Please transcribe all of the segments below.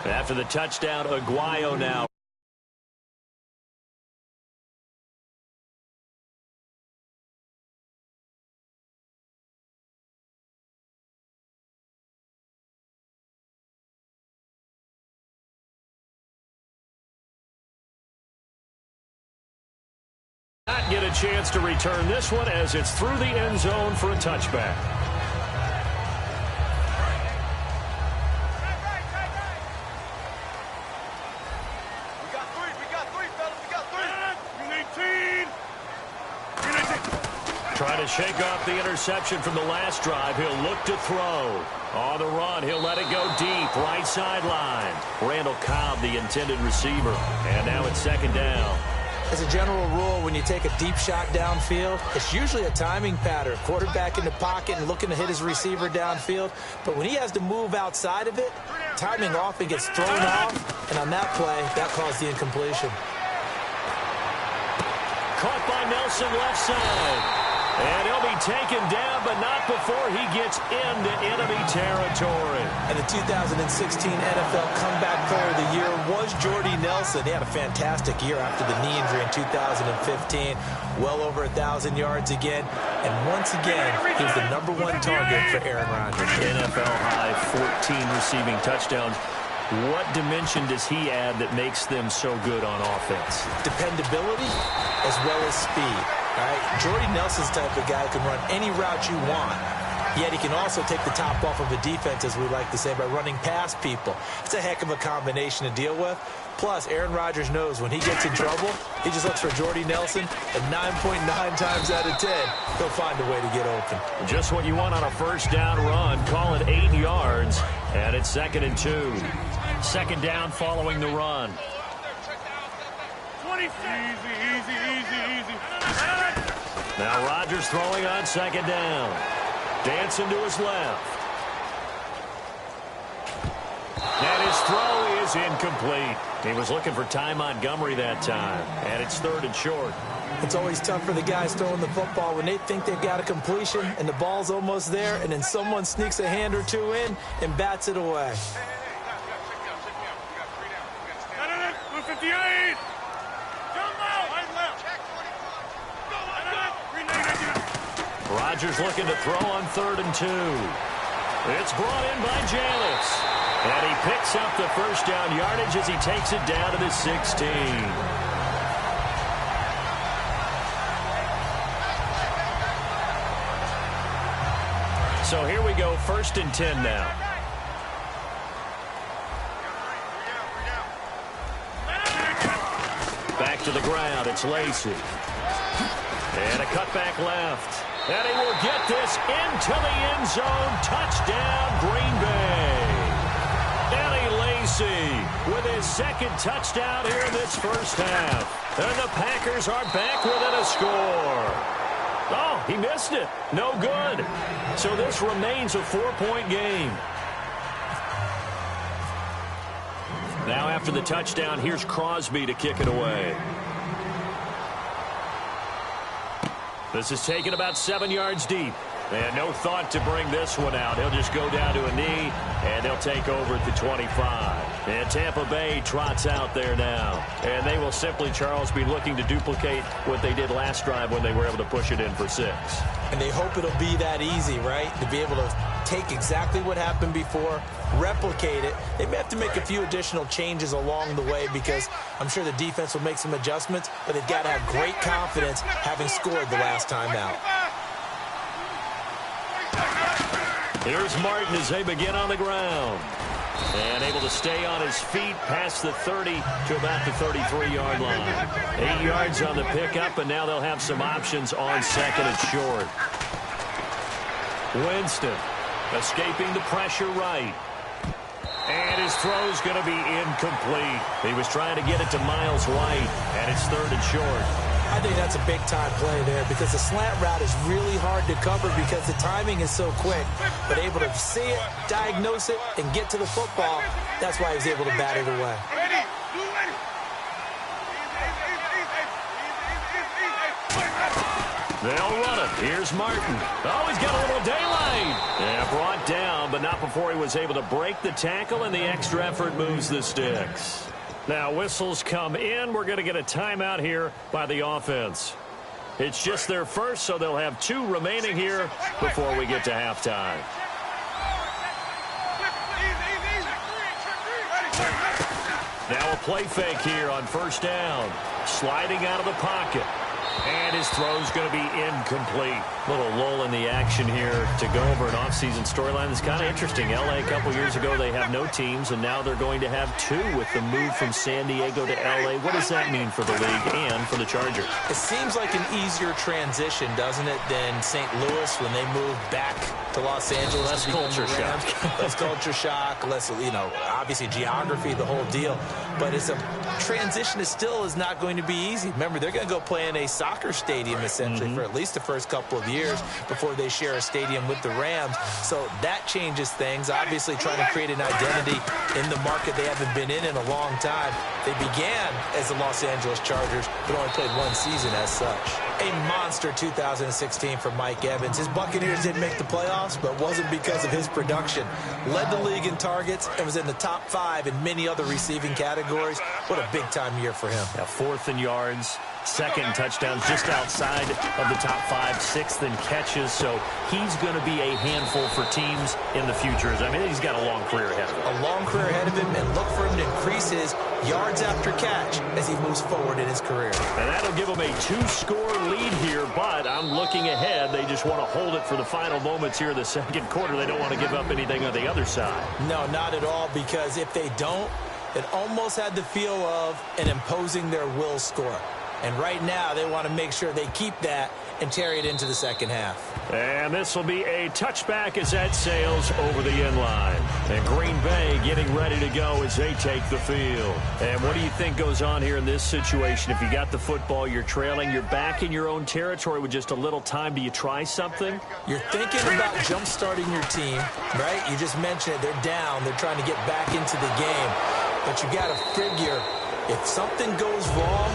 After the touchdown, Aguayo now. Not get a chance to return this one as it's through the end zone for a touchback. Trying to shake off the interception from the last drive. He'll look to throw. On the run, he'll let it go deep. Right sideline. Randall Cobb, the intended receiver. And now it's second down. As a general rule, when you take a deep shot downfield, it's usually a timing pattern. Quarterback in the pocket and looking to hit his receiver downfield. But when he has to move outside of it, timing often gets thrown off. And on that play, that caused the incompletion. Caught by Nelson left side. And he'll be taken down, but not before he gets into enemy territory. And the 2016 NFL Comeback Player of the Year was Jordy Nelson. He had a fantastic year after the knee injury in 2015. Well over 1,000 yards again. And once again, he was the #1 target for Aaron Rodgers. NFL high 14 receiving touchdowns. What dimension does he add that makes them so good on offense? Dependability as well as speed. All right, Jordy Nelson's the type of guy who can run any route you want, yet he can also take the top off of a defense, as we like to say, by running past people. It's a heck of a combination to deal with. Plus, Aaron Rodgers knows when he gets in trouble, he just looks for Jordy Nelson, and 9.9 times out of 10, he'll find a way to get open. Just what you want on a first down run. Call it 8 yards, and it's 2nd and 2. Second down following the run. 26. Easy. Now Rodgers throwing on second down. Dancing to his left. And his throw is incomplete. He was looking for Ty Montgomery that time. And it's 3rd and short. It's always tough for the guys throwing the football when they think they've got a completion and the ball's almost there, and then someone sneaks a hand or two in and bats it away. 58. Rodgers looking to throw on 3rd and 2. It's brought in by Janis. And he picks up the first down yardage as he takes it down to the 16. So here we go, 1st and 10 now. Back to the ground, it's Lacy. And a cutback left. And he will get this into the end zone. Touchdown, Green Bay. Eddie Lacy with his 2nd touchdown here in this first half. And the Packers are back within a score. Oh, he missed it. No good. So this remains a 4-point game. Now after the touchdown, here's Crosby to kick it away. This is taken about 7 yards deep. And no thought to bring this one out. He'll just go down to a knee, and they'll take over at the 25. And Tampa Bay trots out there now. And they will simply, Charles, be looking to duplicate what they did last drive when they were able to push it in for 6. And they hope it'll be that easy, right? To be able to take exactly what happened before, replicate it. They may have to make a few additional changes along the way because I'm sure the defense will make some adjustments, but they've got to have great confidence having scored the last time out. Here's Martin as they begin on the ground. And able to stay on his feet past the 30 to about the 33-yard line. 8 yards on the pickup, and now they'll have some options on 2nd and short. Winston escaping the pressure right. And his throw's going to be incomplete. He was trying to get it to Miles White, and it's 3rd and short. I think that's a big-time play there because the slant route is really hard to cover because the timing is so quick. But able to see it, diagnose it, and get to the football, that's why he was able to bat it away. They'll run it. Here's Martin. Oh, he's got a little daylight. Yeah, brought down, but not before he was able to break the tackle, and the extra effort moves the sticks. Now, whistles come in. We're going to get a timeout here by the offense. It's just their first, so they'll have 2 remaining here before we get to halftime. Now a play fake here on first down. Sliding out of the pocket. And his throw's going to be incomplete. Little lull in the action here to go over an offseason storyline that's kind of interesting. L.A. a couple years ago, they have no teams, and now they're going to have 2 with the move from San Diego to L.A. What does that mean for the league and for the Chargers? It seems like an easier transition, doesn't it, than St. Louis when they moved back to Los Angeles. Less culture shock. Less culture shock, less, obviously geography, the whole deal. But it's a transition that still is not going to be easy. Remember, they're going to go play in a soccer stadium, essentially, for at least the first couple of years before they share a stadium with the Rams. So that changes things. Obviously, trying to create an identity in the market they haven't been in a long time. They began as the Los Angeles Chargers, but only played 1 season as such. A monster 2016 for Mike Evans. His Buccaneers didn't make the playoffs, but wasn't because of his production. Led the league in targets and was in the top 5 in many other receiving categories. What a big-time year for him. Now, 4th in yards, 2nd in touchdowns, just outside of the top 5, 6th in catches. So he's going to be a handful for teams in the future. I mean, he's got a long career ahead of him. A long career ahead of him, and look for him to increase his yards after catch as he moves forward in his career. And that'll give him a 2-score lead here, but I'm looking ahead. They just want to hold it for the final moments here in the 2nd quarter. They don't want to give up anything on the other side. No, not at all, because if they don't, it almost had the feel of an imposing their will score. And right now, they want to make sure they keep that and carry it into the second half. And this will be a touchback as that sails over the end line. And Green Bay getting ready to go as they take the field. And what do you think goes on here in this situation? If you got the football, you're trailing, you're back in your own territory with just a little time. Do you try something? You're thinking about jump-starting your team, right? You just mentioned it. They're down. They're trying to get back into the game. But you got to figure, if something goes wrong,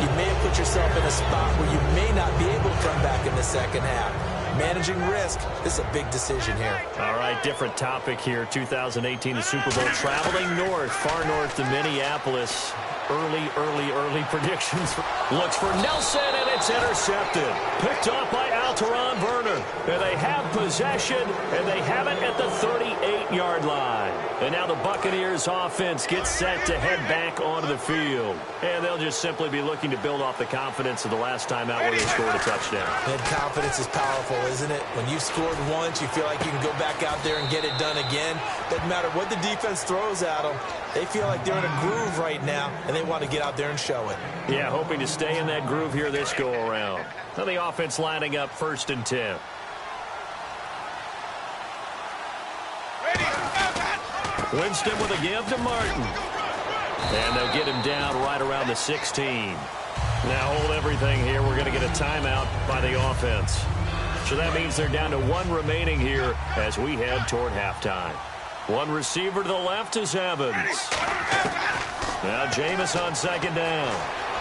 you may have put yourself in a spot where you may not be able to come back in the second half. Managing risk, this is a big decision here. All right, different topic here. 2018, the Super Bowl, traveling north, far north to Minneapolis. Early predictions. Looks for Nelson, and it's intercepted. Picked off by Alteron Werner. And they have possession, and they have it at the 38-yard line. And now the Buccaneers offense gets set to head back onto the field. And they'll just simply be looking to build off the confidence of the last time out where they scored a touchdown. And confidence is powerful, isn't it? When you've scored once, you feel like you can go back out there and get it done again. Doesn't matter what the defense throws at them. They feel like they're in a groove right now, and they want to get out there and show it. Yeah, hoping to stay in that groove here this go-around. Now the offense lining up 1st and 10. Winston with a give to Martin. And they'll get him down right around the 16. Now hold everything here. We're going to get a timeout by the offense. So that means they're down to 1 remaining here as we head toward halftime. 1 receiver to the left is Evans. Now Jameis on 2nd down.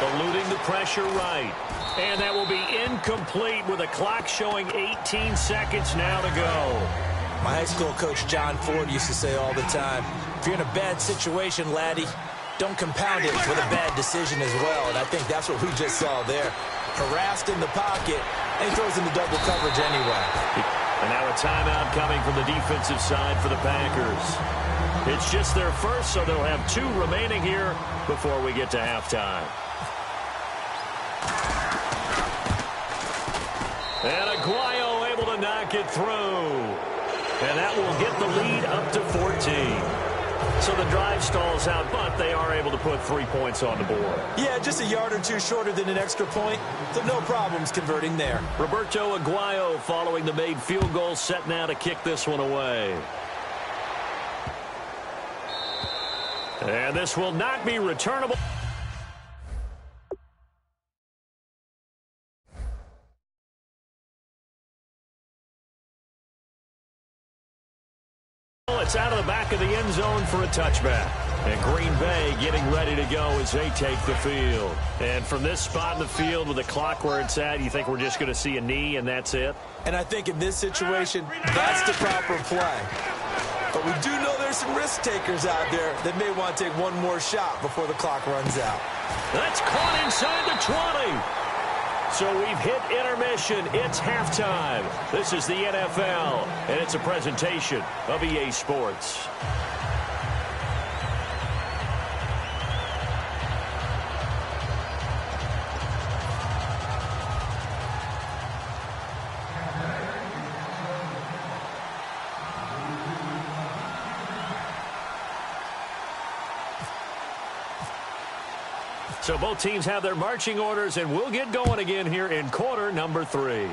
Eluding the pressure right. And that will be incomplete with the clock showing 18 seconds now to go. My high school coach John Ford used to say all the time, if you're in a bad situation, laddie, don't compound it with a bad decision as well. And I think that's what we just saw there. Harassed in the pocket, and he throws into double coverage anyway. And now a timeout coming from the defensive side for the Packers. It's just their first, so they'll have 2 remaining here before we get to halftime. And Aguayo able to knock it through. And that will get the lead up to 14. So the drive stalls out, but they are able to put 3 points on the board. Yeah, just a yard or 2 shorter than an extra point, so no problems converting there. Roberto Aguayo following the made field goal, set now to kick this one away. And this will not be returnable. It's out of the back of the end zone for a touchback. And Green Bay getting ready to go as they take the field. And from this spot in the field with the clock where it's at, you think we're just going to see a knee and that's it? And I think in this situation, that's the proper play. But we do know there's some risk takers out there that may want to take one more shot before the clock runs out. That's caught inside the 20. So we've hit intermission. It's halftime. This is the NFL, and it's a presentation of EA Sports. So both teams have their marching orders, and we'll get going again here in quarter number 3.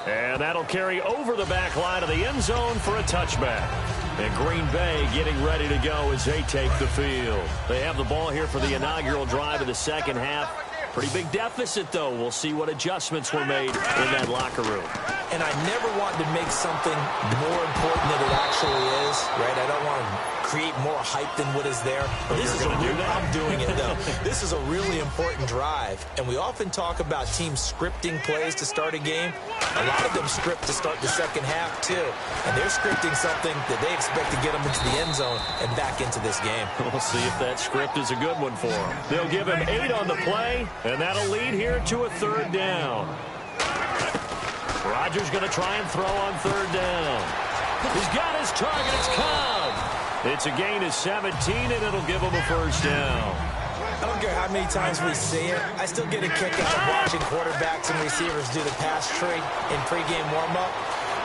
And that'll carry over the back line of the end zone for a touchback. And Green Bay getting ready to go as they take the field. They have the ball here for the inaugural drive of the second half. Pretty big deficit, though. We'll see what adjustments were made in that locker room. And I never want to make something more important than it actually is, right? I don't want to create more hype than what is there. This is I'm doing it, though. This is a really important drive. And we often talk about teams scripting plays to start a game. A lot of them script to start the second half, too. And they're scripting something that they expect to get them into the end zone and back into this game. We'll see if that script is a good one for them. They'll give him 8 on the play, and that'll lead here to a third down. Rodgers going to try and throw on third down. He's got his target. It's Cobb. It's a gain of 17, and it'll give him a first down. I don't care how many times we see it. I still get a kick out of watching quarterbacks and receivers do the pass tree in pregame warm-up.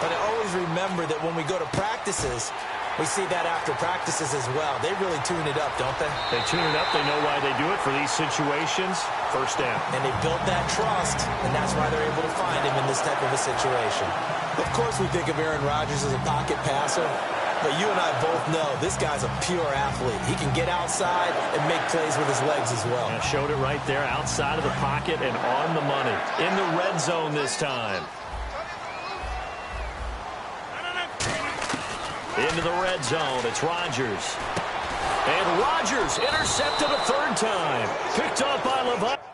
But I always remember that when we go to practices, we see that after practices as well. They really tune it up, don't they? They tune it up. They know why they do it for these situations. First down. And they built that trust, and that's why they're able to find him in this type of a situation. Of course, we think of Aaron Rodgers as a pocket passer, but you and I both know this guy's a pure athlete. He can get outside and make plays with his legs as well. I showed it right there, outside of the pocket and on the money. In the red zone this time. Into the red zone, it's Rodgers. And Rodgers intercepted a third time. Picked up by Levi.